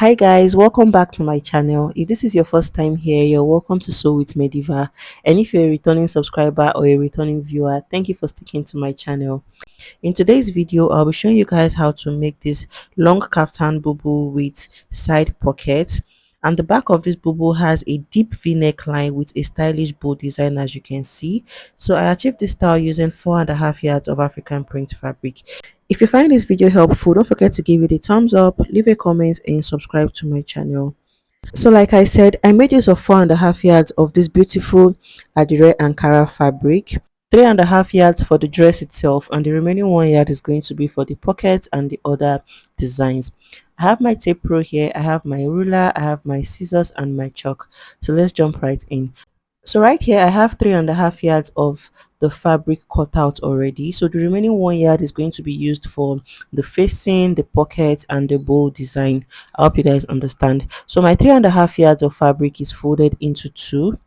Hi guys, welcome back to my channel. If this is your first time here, you're welcome to Sew with Mediva. And if you're a returning subscriber or a returning viewer, thank you for sticking to my channel. In today's video, I'll be showing you guys how to make this long kaftan bubu with side pockets. And the back of this bubu has a deep V neckline with a stylish bow design, as you can see. So I achieved this style using 4.5 yards of African print fabric. If you find this video helpful, don't forget to give it a thumbs up, leave a comment, and subscribe to my channel. So like I said, I made use of 4.5 yards of this beautiful Adire Ankara fabric, 3.5 yards for the dress itself, and the remaining 1 yard is going to be for the pockets and the other designs. I have my tape pro here, I have my ruler, I have my scissors and my chalk. So let's jump right in. So right here I have 3.5 yards of the fabric cut out already. So the remaining 1 yard is going to be used for the facing, the pocket, and the bow design. I hope you guys understand. So my 3.5 yards of fabric is folded into two,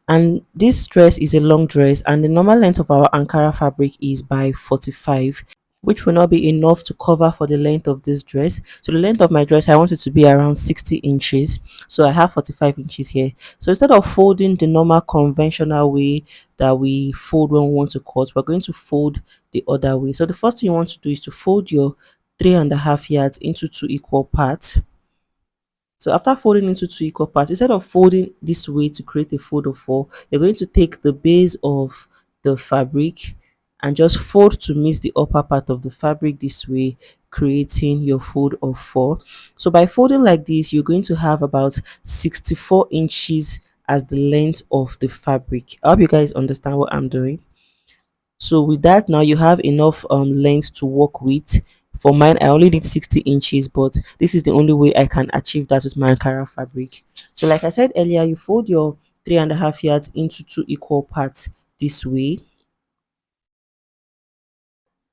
and this dress is a long dress, and the normal length of our Ankara fabric is by 45, which will not be enough to cover for the length of this dress. So the length of my dress, I want it to be around 60 inches, so I have 45 inches here. So instead of folding the normal conventional way that we fold when we want to cut, we're going to fold the other way. So the first thing you want to do is to fold your 3.5 yards into two equal parts. So after folding into two equal parts, instead of folding this way to create a fold of four, you're going to take the base of the fabric and just fold to meet the upper part of the fabric this way, creating your fold of four. So by folding like this, you're going to have about 64 inches as the length of the fabric. I hope you guys understand what I'm doing. So with that, now you have enough length to work with. For mine, I only need 60 inches, but this is the only way I can achieve that with my Ankara fabric. So like I said earlier, you fold your 3.5 yards into two equal parts this way.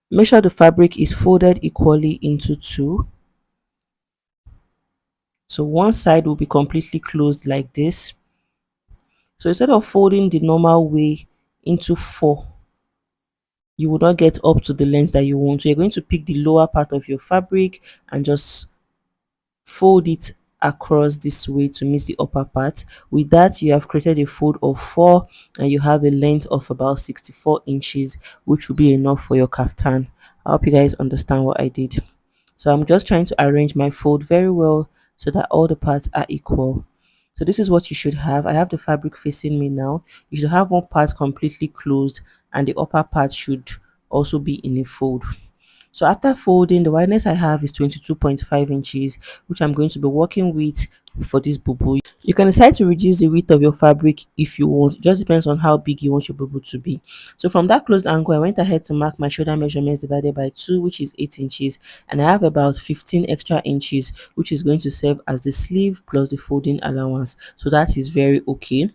Make sure the fabric is folded equally into two. So one side will be completely closed like this. So instead of folding the normal way into four, you will not get up to the length that you want. So you're going to pick the lower part of your fabric and just fold it across this way to meet the upper part. With that, you have created a fold of four, and you have a length of about 64 inches, which will be enough for your kaftan. I hope you guys understand what I did. So I'm just trying to arrange my fold very well so that all the parts are equal. So this is what you should have. I have the fabric facing me now. You should have one part completely closed, and the upper part should also be in a fold. So after folding, the wideness I have is 22.5 inches, which I'm going to be working with for this bubu. You can decide to reduce the width of your fabric if you want. It just depends on how big you want your bubu to be. So from that closed angle, I went ahead to mark my shoulder measurements divided by 2, which is 8 inches. And I have about 15 extra inches, which is going to serve as the sleeve plus the folding allowance. So that is very okay.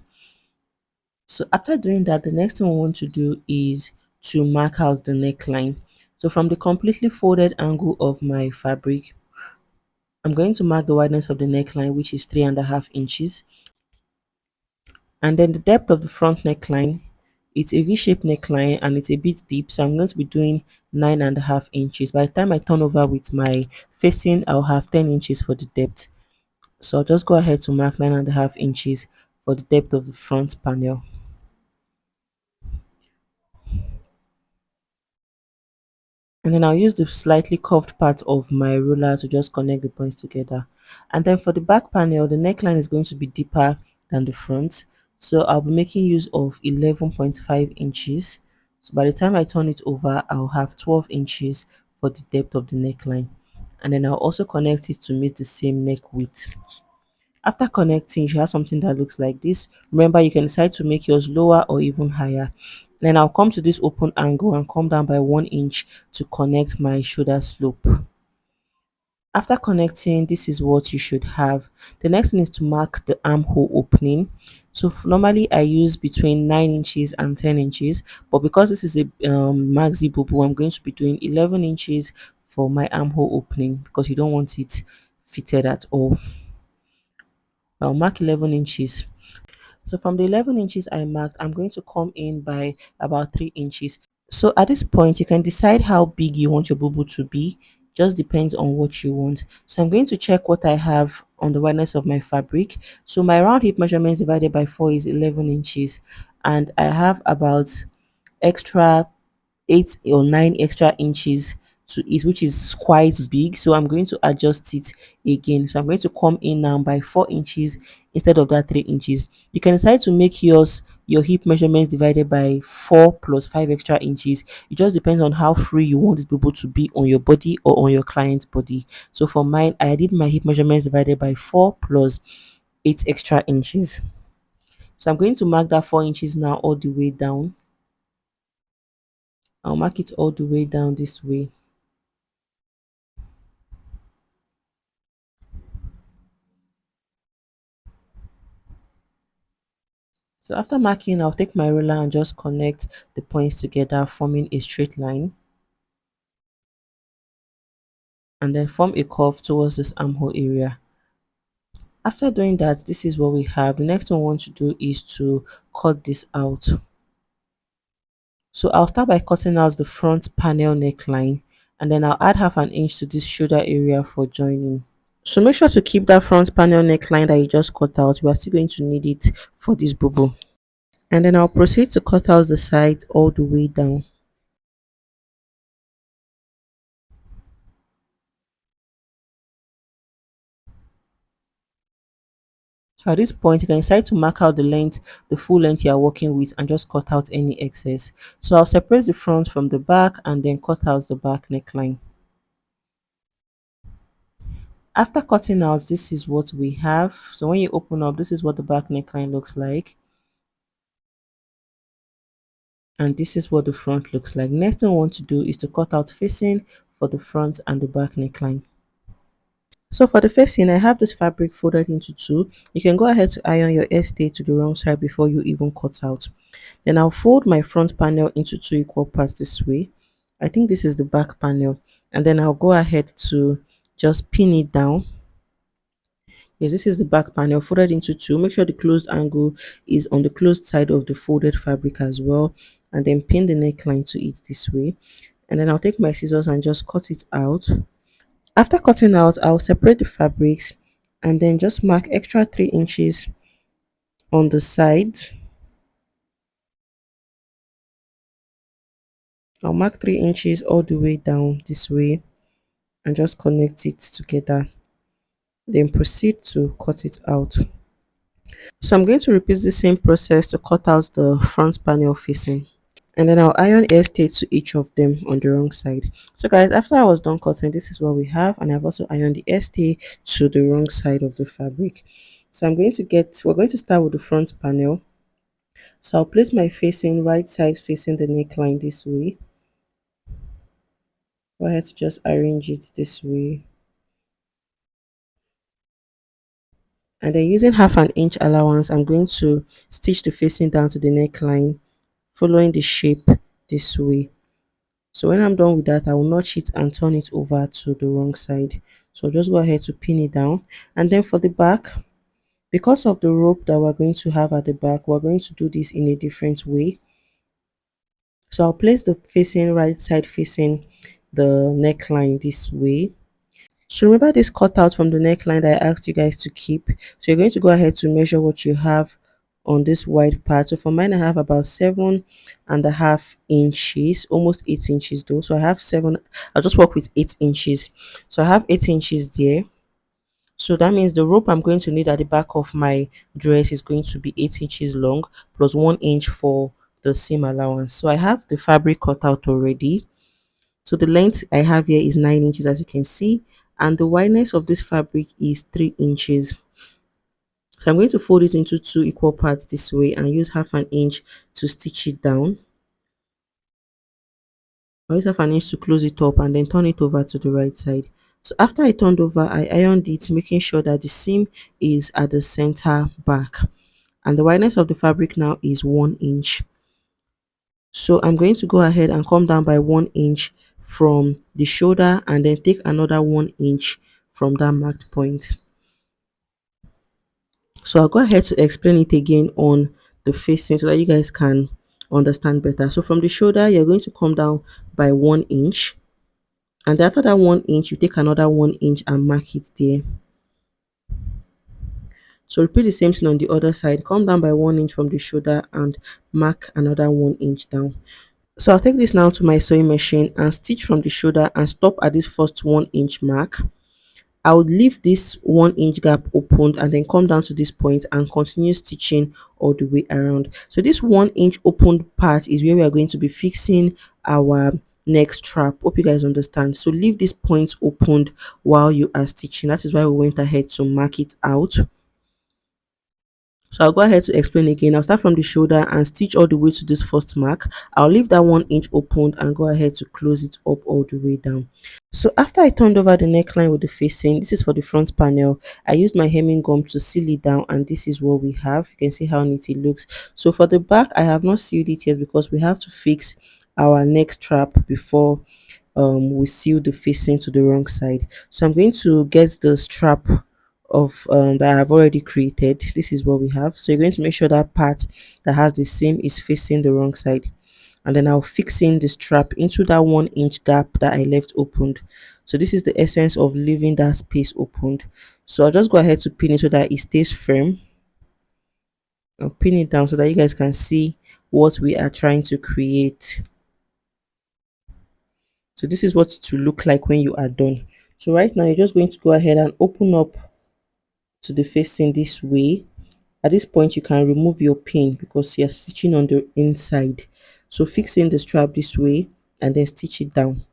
So after doing that, the next thing we want to do is to mark out the neckline. So from the completely folded angle of my fabric, I'm going to mark the wideness of the neckline, which is 3.5 inches. And then the depth of the front neckline, it's a V-shaped neckline and it's a bit deep. So I'm going to be doing 9.5 inches. By the time I turn over with my facing, I'll have 10 inches for the depth. So I'll just go ahead to mark 9.5 inches for the depth of the front panel. And then I'll use the slightly curved part of my ruler to just connect the points together. And then for the back panel, the neckline is going to be deeper than the front, so I'll be making use of 11.5 inches. So by the time I turn it over, I'll have 12 inches for the depth of the neckline, and then I'll also connect it to meet the same neck width. After connecting, you should have something that looks like this. Remember, you can decide to make yours lower or even higher. Then I'll come to this open angle and come down by 1 inch to connect my shoulder slope. After connecting, this is what you should have. The next thing is to mark the armhole opening. So normally I use between 9 inches and 10 inches, but because this is a maxi bubu, I'm going to be doing 11 inches for my armhole opening because you don't want it fitted at all. I'll mark 11 inches. So from the 11 inches I marked, I'm going to come in by about 3 inches. So at this point, you can decide how big you want your bubu to be. Just depends on what you want. So I'm going to check what I have on the wideness of my fabric. So my round hip measurements divided by 4 is 11 inches, and I have about extra 8 or 9 extra inches to it, which is quite big. So I'm going to adjust it again. So I'm going to come in now by 4 inches instead of that 3 inches. You can decide to make your hip measurements divided by 4 plus 5 extra inches. It just depends on how free you want this bubble to be on your body or on your client's body. So for mine, I did my hip measurements divided by 4 plus 8 extra inches. So I'm going to mark that 4 inches now all the way down. I'll mark it all the way down this way. So after marking, I'll take my ruler and just connect the points together, forming a straight line, and then form a curve towards this armhole area. After doing that, this is what we have. The next thing we want to do is to cut this out. So I'll start by cutting out the front panel neckline, and then I'll add half an inch to this shoulder area for joining. So make sure to keep that front panel neckline that you just cut out. We are still going to need it for this bubble. And then I'll proceed to cut out the sides all the way down. So at this point, you can decide to mark out the length, the full length you are working with, and just cut out any excess. So I'll separate the front from the back and then cut out the back neckline. After cutting out, this is what we have. So when you open up, this is what the back neckline looks like. And this is what the front looks like. Next thing we want to do is to cut out facing for the front and the back neckline. So for the facing, I have this fabric folded into two. You can go ahead to iron your stay to the wrong side before you even cut out. Then I'll fold my front panel into two equal parts this way. I think this is the back panel. And then I'll go ahead to just pin it down. Yes, this is the back panel folded into two. Make sure the closed angle is on the closed side of the folded fabric as well. And then pin the neckline to it this way. And then I'll take my scissors and just cut it out. After cutting out, I'll separate the fabrics and then just mark extra 3 inches on the sides. I'll mark 3 inches all the way down this way and just connect it together. Then proceed to cut it out. So I'm going to repeat the same process to cut out the front panel facing. And then I'll iron air stay to each of them on the wrong side. So guys, after I was done cutting, this is what we have, and I've also ironed the air stay to the wrong side of the fabric. So we're going to start with the front panel. So I'll place my facing right side facing the neckline this way. Go ahead to just arrange it this way. And then using half an inch allowance, I'm going to stitch the facing down to the neckline, following the shape this way. So when I'm done with that, I will notch it and turn it over to the wrong side. So just go ahead to pin it down. And then for the back, because of the rope that we're going to have at the back, we're going to do this in a different way. So I'll place the facing right side facing the neckline this way. So remember this cutout from the neckline that I asked you guys to keep. So you're going to go ahead to measure what you have on this wide part. So for mine, I have about 7.5 inches, almost 8 inches though. So I have seven. I'll just work with 8 inches. So I have 8 inches there. So that means the rope I'm going to need at the back of my dress is going to be 8 inches long plus 1 inch for the seam allowance. So I have the fabric cut out already. So the length I have here is 9 inches, as you can see, and the wideness of this fabric is 3 inches. So I'm going to fold it into two equal parts this way and use half an inch to stitch it down. I use half an inch to close it up and then turn it over to the right side. So after I turned over, I ironed it, making sure that the seam is at the center back. And the wideness of the fabric now is 1 inch. So I'm going to go ahead and come down by 1 inch from the shoulder and then take another 1 inch from that marked point. So I'll go ahead to explain it again on the facing so that you guys can understand better. So from the shoulder, you're going to come down by 1 inch. And after that 1 inch, you take another 1 inch and mark it there. So repeat the same thing on the other side. Come down by 1 inch from the shoulder and mark another 1 inch down. So I'll take this now to my sewing machine and stitch from the shoulder and stop at this first 1 inch mark. I would leave this 1 inch gap opened and then come down to this point and continue stitching all the way around. So this 1 inch opened part is where we are going to be fixing our neck strap. Hope you guys understand. So leave this point opened while you are stitching. That is why we went ahead to mark it out. So I'll go ahead to explain again. I'll start from the shoulder and stitch all the way to this first mark. I'll leave that 1 inch opened and go ahead to close it up all the way down. So after I turned over the neckline with the facing, this is for the front panel. I used my hemming gum to seal it down, and this is what we have. You can see how neat it looks. So for the back, I have not sealed it yet because we have to fix our neck strap before we seal the facing to the wrong side. So I'm going to get the strap of that I have already created. This is what we have. So you're going to make sure that part that has the seam is facing the wrong side, and then I'll fix in the strap into that 1 inch gap that I left opened. So this is the essence of leaving that space opened. So I'll just go ahead to pin it so that it stays firm. I'll pin it down so that you guys can see what we are trying to create. So this is what it will look like when you are done. So right now you're just going to go ahead and open up to the facing this way. At this point you can remove your pin because you're stitching on the inside. So fix in the strap this way and then stitch it down.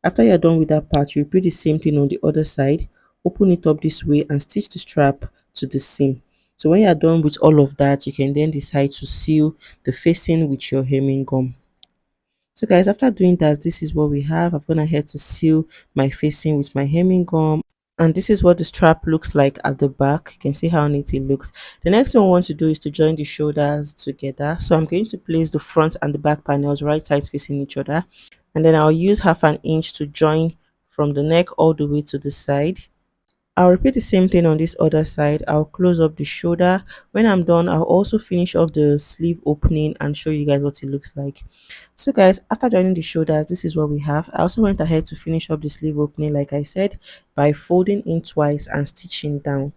After you're done with that part, you repeat the same thing on the other side. Open it up this way and stitch the strap to the seam. So when you're done with all of that, you can then decide to seal the facing with your hemming gum. So guys, after doing that, this is what we have. I've gone ahead to seal my facing with my hemming gum, and this is what the strap looks like at the back. You can see how neat it looks. The next thing we want to do is to join the shoulders together. So I'm going to place the front and the back panels right sides facing each other, and then I'll use 1/2 inch to join from the neck all the way to the side. I'll repeat the same thing on this other side. I'll close up the shoulder. When I'm done, I'll also finish off the sleeve opening and show you guys what it looks like. So guys, after joining the shoulders, this is what we have. I also went ahead to finish up the sleeve opening like I said by folding in twice and stitching down.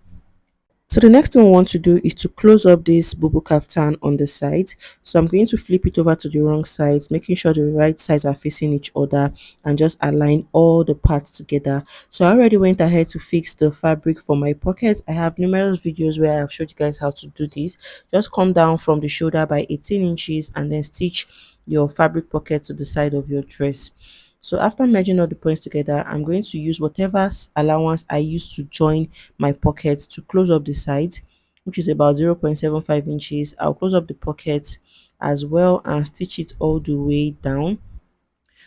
So the next thing we want to do is to close up this Bubu Kaftan on the side. So I'm going to flip it over to the wrong side, making sure the right sides are facing each other and just align all the parts together. So I already went ahead to fix the fabric for my pockets. I have numerous videos where I have showed you guys how to do this. Just come down from the shoulder by 18 inches and then stitch your fabric pocket to the side of your dress. So after merging all the points together, I'm going to use whatever allowance I used to join my pocket to close up the sides, which is about 0.75 inches. I'll close up the pocket as well and stitch it all the way down.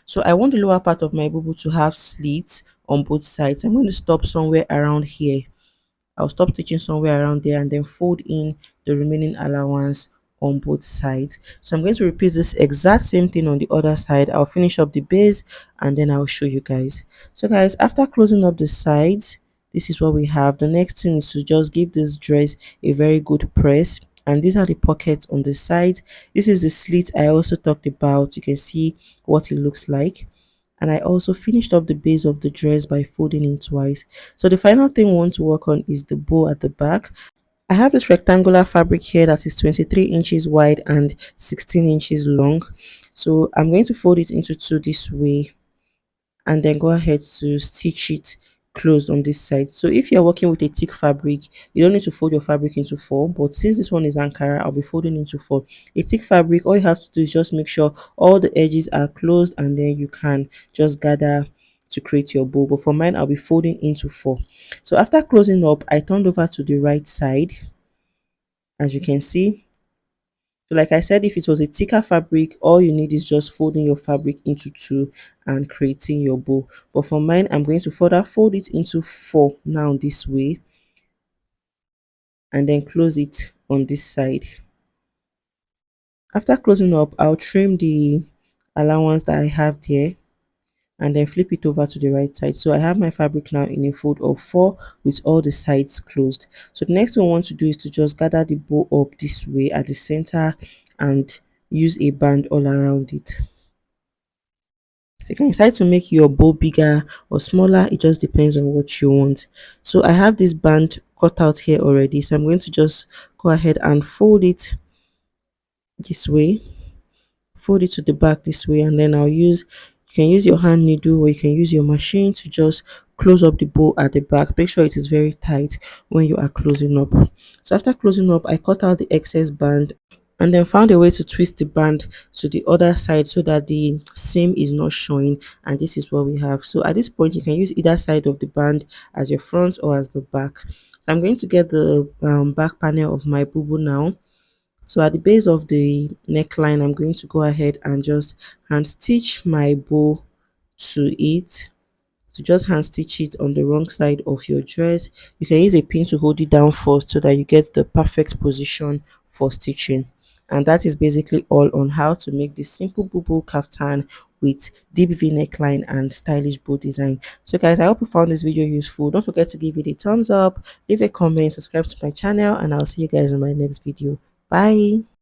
So I want the lower part of my bubble to have slits on both sides. I'm going to stop somewhere around here. I'll stop stitching somewhere around there and then fold in the remaining allowance on both sides. So I'm going to repeat this exact same thing on the other side. I'll finish up the base and then I'll show you guys. So guys, after closing up the sides, this is what we have. The next thing is to just give this dress a very good press, and these are the pockets on the side. This is the slit I also talked about. You can see what it looks like, and I also finished up the base of the dress by folding it twice. So the final thing we want to work on is the bow at the back. I have this rectangular fabric here that is 23 inches wide and 16 inches long. So I'm going to fold it into two this way and then go ahead to stitch it closed on this side. So if you're working with a thick fabric, you don't need to fold your fabric into four, but since this one is Ankara, I'll be folding into four. A thick fabric, all you have to do is just make sure all the edges are closed and then you can just gather to create your bow. But for mine, I'll be folding into four. So after closing up, I turned over to the right side, as you can see. So like I said, if it was a thicker fabric, all you need is just folding your fabric into two and creating your bow. But for mine, I'm going to further fold it into four now this way and then close it on this side. After closing up, I'll trim the allowance that I have there and then flip it over to the right side. So I have my fabric now in a fold of four with all the sides closed. So the next thing I want to do is to just gather the bow up this way at the center and use a band all around it. So you can decide to make your bow bigger or smaller. It just depends on what you want. So I have this band cut out here already. So I'm going to just go ahead and fold it this way, fold it to the back this way, and then you can use your hand needle or you can use your machine to just close up the bow at the back. Make sure it is very tight when you are closing up. So after closing up, I cut out the excess band and then found a way to twist the band to the other side so that the seam is not showing, and this is what we have. So at this point you can use either side of the band as your front or as the back. So I'm going to get the back panel of my bubu now. So at the base of the neckline, I'm going to go ahead and just hand stitch my bow to it. So just hand stitch it on the wrong side of your dress. You can use a pin to hold it down first so that you get the perfect position for stitching. And that is basically all on how to make this simple bubu kaftan with deep V neckline and stylish bow design. So guys, I hope you found this video useful. Don't forget to give it a thumbs up, leave a comment, subscribe to my channel, and I'll see you guys in my next video. Bye.